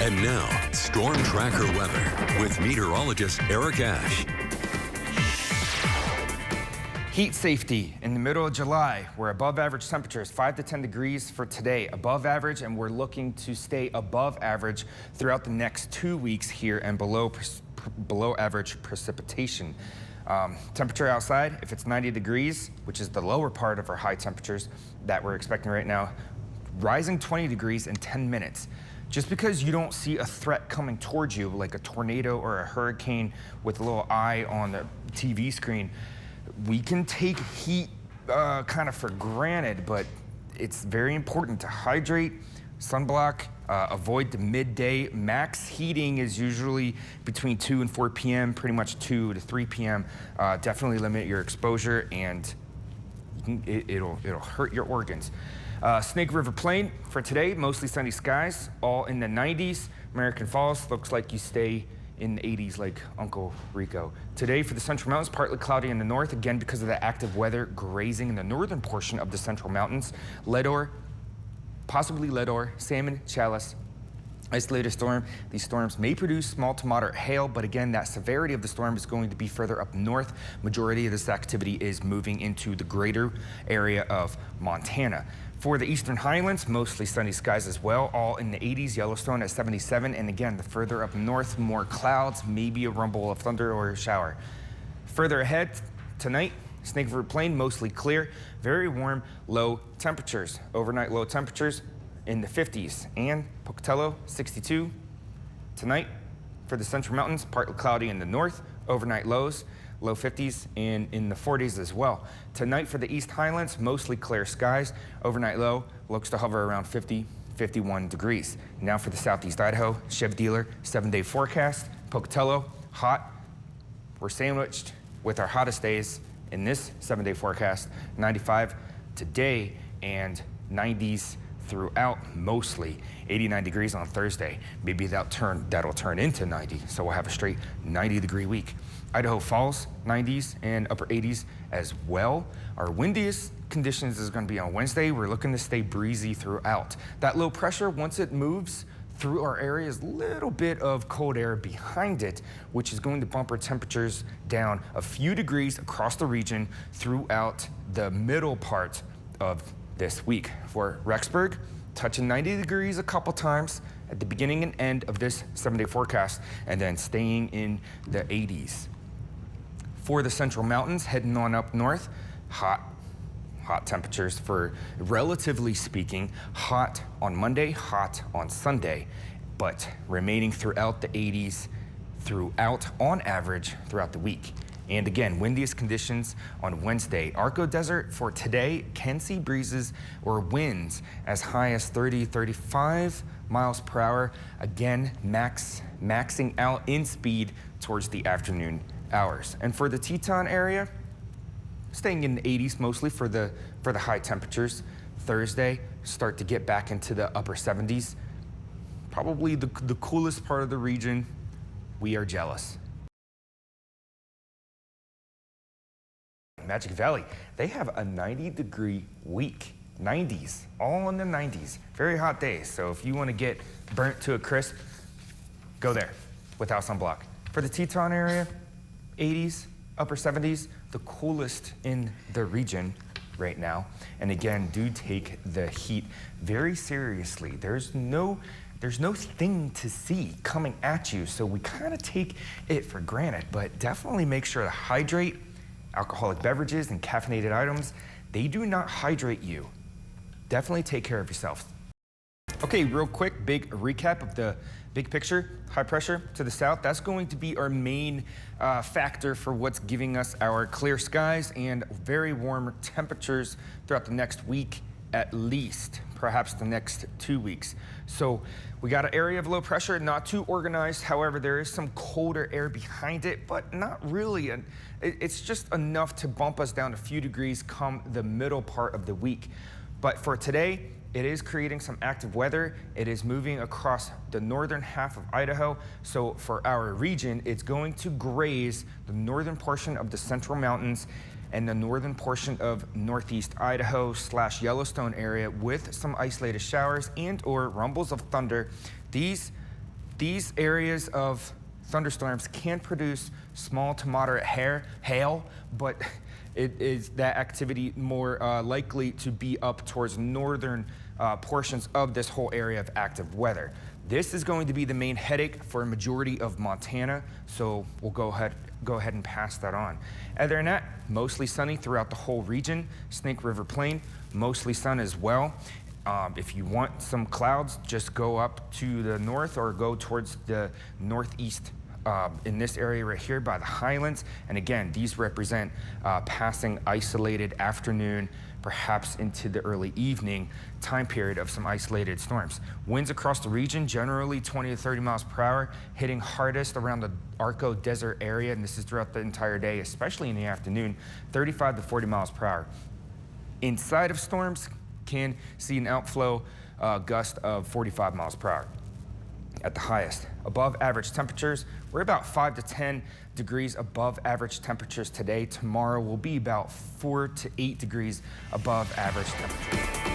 And now, Storm Tracker weather with meteorologist Eric Ash. Heat safety in the middle of July. We're above average temperatures, 5 to 10 degrees for today, above average, and we're looking to stay above average throughout the next 2 weeks here and below average precipitation. Temperature outside, if it's 90 degrees, which is the lower part of our high temperatures that we're expecting right now, rising 20 degrees in 10 minutes. Just because you don't see a threat coming towards you, like a tornado or a hurricane with a little eye on the TV screen, we can take heat kind of for granted, but it's very important to hydrate, sunblock, avoid the midday. Max heating is usually between 2 and 4 p.m., pretty much 2 to 3 p.m. Definitely limit your exposure, and it'll hurt your organs. Snake River Plain for today, mostly sunny skies, all in the 90s. American Falls looks like you stay in the 80s like Uncle Rico. Today for the Central Mountains, partly cloudy in the north, again because of the active weather grazing in the northern portion of the Central Mountains. Leadore, possibly Leadore, Salmon, Chalice, isolated storm. These storms may produce small to moderate hail, but again, that severity of the storm is going to be further up north. Majority of this activity is moving into the greater area of Montana. For the eastern highlands, mostly sunny skies as well, all in the 80s, Yellowstone at 77, and again, the further up north, more clouds, maybe a rumble of thunder or a shower. Further ahead, tonight, Snake River Plain, mostly clear, very warm, low temperatures. Overnight low temperatures in the 50s, and Pocatello, 62. Tonight, for the Central Mountains, partly cloudy in the north, overnight lows, low 50s, and in the 40s as well. Tonight for the East Highlands, mostly clear skies. Overnight low looks to hover around 50, 51 degrees. Now for the Southeast Idaho, Chev Dealer, 7-day forecast. Pocatello, hot. We're sandwiched with our hottest days in this 7-day forecast. 95 today and 90s throughout, mostly 89 degrees on Thursday. Maybe that'll turn into 90, so we'll have a straight 90-degree week. Idaho Falls, 90s and upper 80s as well. Our windiest conditions is going to be on Wednesday. We're looking to stay breezy throughout. That low pressure, once it moves through our area, is a little bit of cold air behind it, which is going to bump our temperatures down a few degrees across the region throughout the middle part of this week. For Rexburg, touching 90 degrees a couple times at the beginning and end of this 7-day forecast, and then staying in the 80s. For the Central Mountains, heading on up north, hot temperatures for, relatively speaking, hot on Monday, hot on Sunday, but remaining throughout the 80s throughout, on average, throughout the week. And again, windiest conditions on Wednesday. Arco Desert for today can see breezes or winds as high as 30, 35 miles per hour. Again, maxing out in speed towards the afternoon hours. And for the Teton area, staying in the 80s mostly for the high temperatures. Thursday, start to get back into the upper 70s. Probably the coolest part of the region. We are jealous. Magic Valley, they have a 90-degree week. 90s, all in the 90s. Very hot days, so if you want to get burnt to a crisp, go there without sunblock. For the Teton area, 80s, upper 70s, the coolest in the region right now. And again, do take the heat very seriously. There's no thing to see coming at you, so we kind of take it for granted, but definitely make sure to hydrate. Alcoholic beverages and caffeinated items, they do not hydrate you. Definitely take care of yourself. Okay, real quick, big recap of the big picture. High pressure to the south, that's going to be our main factor for what's giving us our clear skies and very warm temperatures throughout the next week at least, perhaps the next 2 weeks. So we got an area of low pressure, not too organized. However, there is some colder air behind it, but not really. It's just enough to bump us down a few degrees come the middle part of the week. But for today, it is creating some active weather. It is moving across the northern half of Idaho. So for our region, it's going to graze the northern portion of the Central Mountains and the northern portion of northeast Idaho / Yellowstone area with some isolated showers and or rumbles of thunder. These These areas of thunderstorms can produce small to moderate hail, but it is that activity more likely to be up towards northern portions of this whole area of active weather. This is going to be the main headache for a majority of Montana, so we'll go ahead and pass that on. Other than that, mostly sunny throughout the whole region. Snake River Plain, mostly sun as well. If you want some clouds, just go up to the north or go towards the northeast in this area right here by the highlands. And again, these represent passing isolated afternoon, perhaps into the early evening time period of some isolated storms. Winds across the region, generally 20 to 30 miles per hour, hitting hardest around the Arco Desert area, and this is throughout the entire day, especially in the afternoon, 35 to 40 miles per hour. Inside of storms, can see an outflow gust of 45 miles per hour at the highest. Above average temperatures, we're about 5 to 10 degrees above average temperatures today. Tomorrow will be about 4 to 8 degrees above average temperatures.